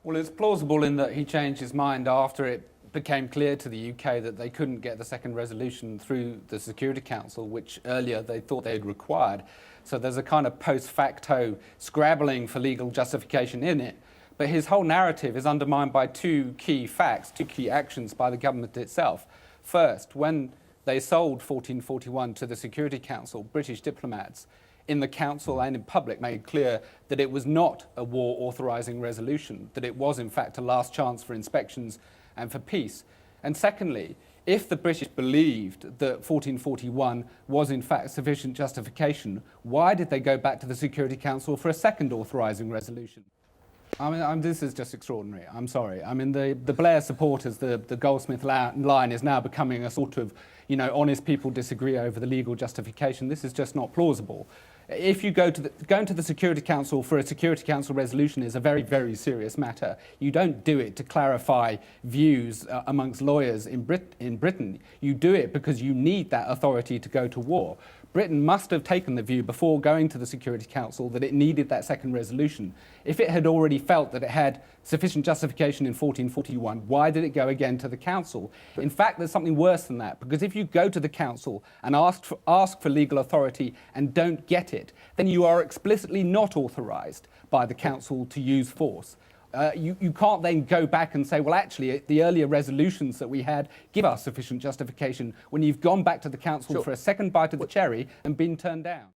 Well, it's plausible in that he changed his mind after it became clear to the UK that they couldn't get the second resolution through the Security Council, which earlier they thought they had required. So there's a kind of post facto scrabbling for legal justification in it. But his whole narrative is undermined by two key facts, two key actions by the government itself. First, when they sold 1441 to the Security Council, British diplomats in the council and in public made clear that it was not a war authorising resolution, that it was in fact a last chance for inspections and for peace. And secondly, if the British believed that 1441 was in fact sufficient justification, why did they go back to the Security Council for a second authorising resolution? I mean, this is just extraordinary. I'm sorry. I mean, the Blair supporters, the Goldsmith line is now becoming a sort of, honest people disagree over the legal justification. This is just not plausible. If you going to the Security Council for a Security Council resolution is a very, very serious matter. You don't do it to clarify views amongst lawyers in Britain. You do it because you need that authority to go to war. Britain must have taken the view before going to the Security Council that it needed that second resolution. If it had already felt that it had sufficient justification in 1441, why did it go again to the Council? In fact, there's something worse than that, because if you go to the Council and ask for legal authority and don't get it, then you are explicitly not authorised by the Council to use force. You can't then go back and say, well, actually, the earlier resolutions that we had give us sufficient justification when you've gone back to the Council for a second bite of the cherry and been turned down.